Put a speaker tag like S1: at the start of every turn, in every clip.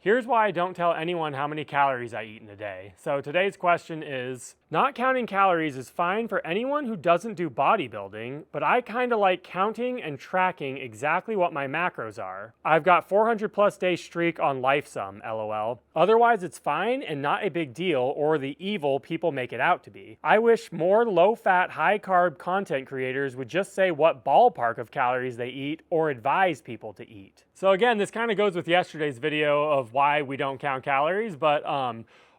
S1: Here's why I don't tell anyone how many calories I eat in a day. So today's question is, not counting calories is fine for anyone who doesn't do bodybuilding, but I kind of like counting and tracking exactly what my macros are. I've got 400 plus day streak on LifeSum, LOL. Otherwise it's fine and not a big deal or the evil people make it out to be. I wish more low-fat, high-carb content creators would just say what ballpark of calories they eat or advise people to eat. So again, this kind of goes with yesterday's video of why we don't count calories, but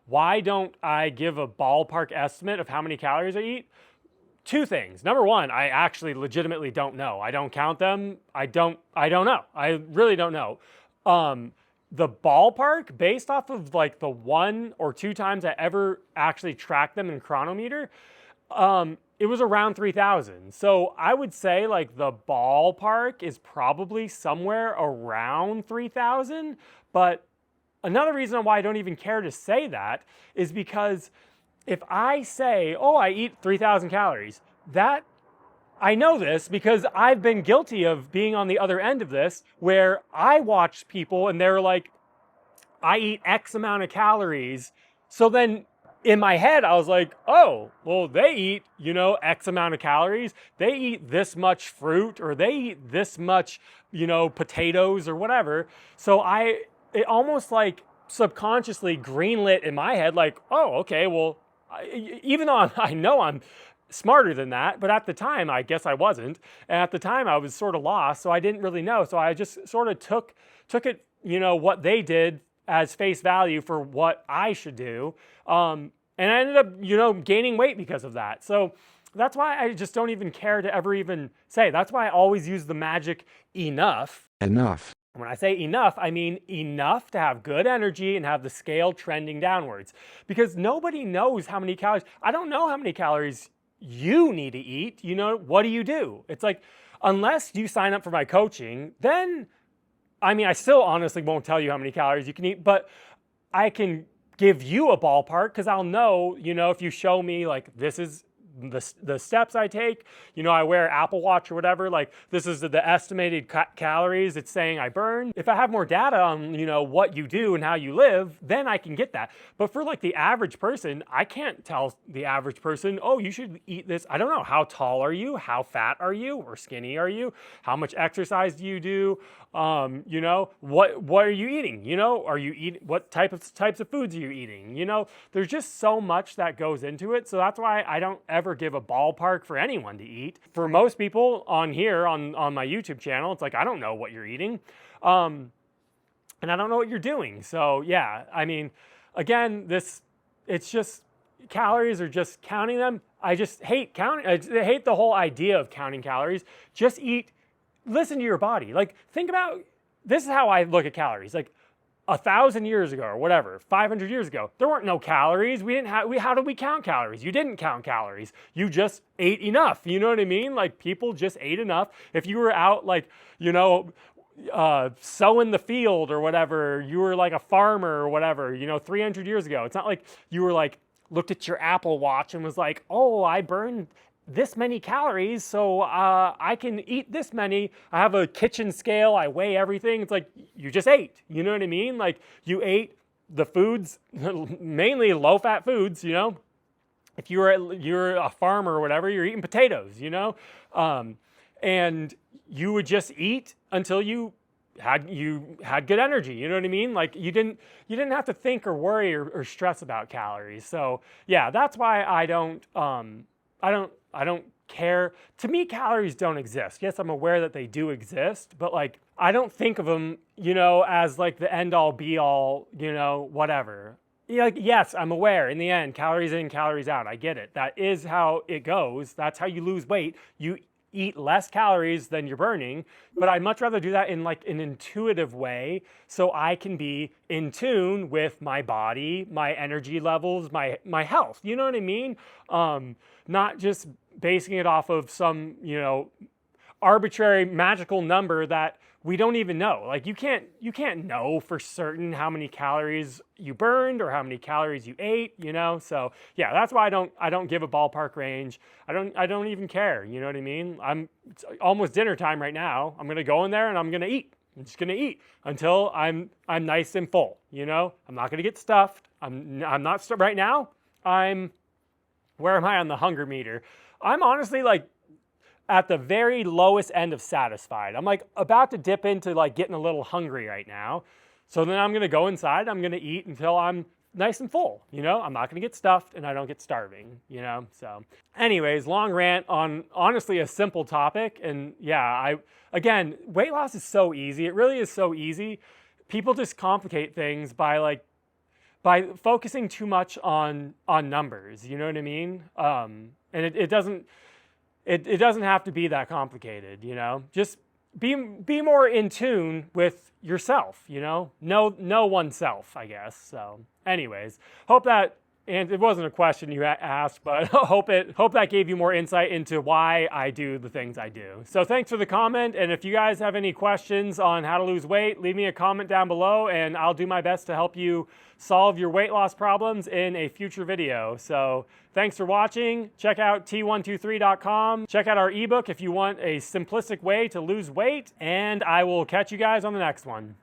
S1: why don't I give a ballpark estimate of how many calories I eat? Two things. Number one, I actually legitimately don't know. I don't count them. I don't know. I really don't know. The ballpark, based off of like the 1 or 2 times I ever actually tracked them in Chronometer, it was around 3,000. So I would say like the ballpark is probably somewhere around 3,000. But another reason why I don't even care to say that is because if I say, oh, I eat 3,000 calories, that I know this because I've been guilty of being on the other end of this, where I watch people and they're like, I eat X amount of calories. So then in my head, I was like, oh, well, they eat, X amount of calories. They eat this much fruit, or they eat this much, potatoes or whatever. So it almost like subconsciously greenlit in my head, like, oh, okay, well, even though I know I'm smarter than that, but at the time, I guess I wasn't. And at the time, I was sort of lost, so I didn't really know. So I just sort of took it, what they did as face value for what I should do. And I ended up, gaining weight because of that. So that's why I just don't even care to ever even say. That's why I always use the magic enough.
S2: Enough.
S1: When I say enough, I mean enough to have good energy and have the scale trending downwards. Because nobody knows how many calories. I don't know how many calories you need to eat. What do you do? It's like, unless you sign up for my coaching, then, I still honestly won't tell you how many calories you can eat, but I can give you a ballpark because I'll know, if you show me like this is the steps I take, I wear Apple Watch or whatever, like this is the estimated calories it's saying I burn. If I have more data on, what you do and how you live, then I can get that. But for like the average person, I can't tell the average person, oh, you should eat this. I don't know. How tall are you? How fat are you? Or skinny are you? How much exercise do you do? What are you eating? Are you eating, what types of foods are you eating? There's just so much that goes into it. So that's why I don't ever give a ballpark for anyone to eat. For most people on here, on my YouTube channel, it's like, I don't know what you're eating. And I don't know what you're doing. So yeah, again, it's just, calories are just counting them. I just hate counting. I hate the whole idea of counting calories. Just eat. Listen to your body. Like, think about, this is how I look at calories. Like 1,000 years ago or whatever, 500 years ago, there weren't no calories. How did we count calories? You didn't count calories. You just ate enough. You know what I mean? Like, people just ate enough. If you were out like, sowing the field or whatever, you were like a farmer or whatever, 300 years ago. It's not like you were like, looked at your Apple Watch and was like, oh, I burned this many calories, so I can eat this many. I have a kitchen scale, I weigh everything. It's like, you just ate, you know what I mean? Like, you ate the foods, mainly low-fat foods, If you're a farmer or whatever, you're eating potatoes, and you would just eat until you had good energy, you know what I mean? Like, you didn't have to think or worry or stress about calories. So yeah, that's why I don't care. To me, calories don't exist. Yes, I'm aware that they do exist, but like, I don't think of them, as like the end all be all, whatever. Like, yes, I'm aware in the end, calories in, calories out. I get it. That is how it goes. That's how you lose weight. You eat less calories than you're burning, but I'd much rather do that in like an intuitive way so I can be in tune with my body, my energy levels, my health. You know what I mean? Not just basing it off of some, arbitrary magical number that we don't even know. Like, you can't know for certain how many calories you burned or how many calories you ate, So yeah, that's why I don't give a ballpark range. I don't even care, you know what I mean? It's almost dinner time right now. I'm gonna go in there and I'm gonna eat. I'm just gonna eat until I'm nice and full. You know, I'm not gonna get stuffed. I'm not right now. Where am I on the hunger meter? I'm honestly like at the very lowest end of satisfied. I'm like about to dip into like getting a little hungry right now. So then I'm gonna go inside, I'm gonna eat until I'm nice and full, you know? I'm not gonna get stuffed and I don't get starving, you know? So anyways, long rant on honestly a simple topic. And yeah, again, weight loss is so easy. It really is so easy. People just complicate things by focusing too much on numbers, you know what I mean? And it doesn't have to be that complicated, you know? Just be more in tune with yourself, you know? Know oneself, I guess. So anyways, hope that, and it wasn't a question you asked, but hope that gave you more insight into why I do the things I do. So thanks for the comment, and if you guys have any questions on how to lose weight, leave me a comment down below, and I'll do my best to help you solve your weight loss problems in a future video. So thanks for watching. Check out t123.com. Check out our ebook if you want a simplistic way to lose weight, and I will catch you guys on the next one.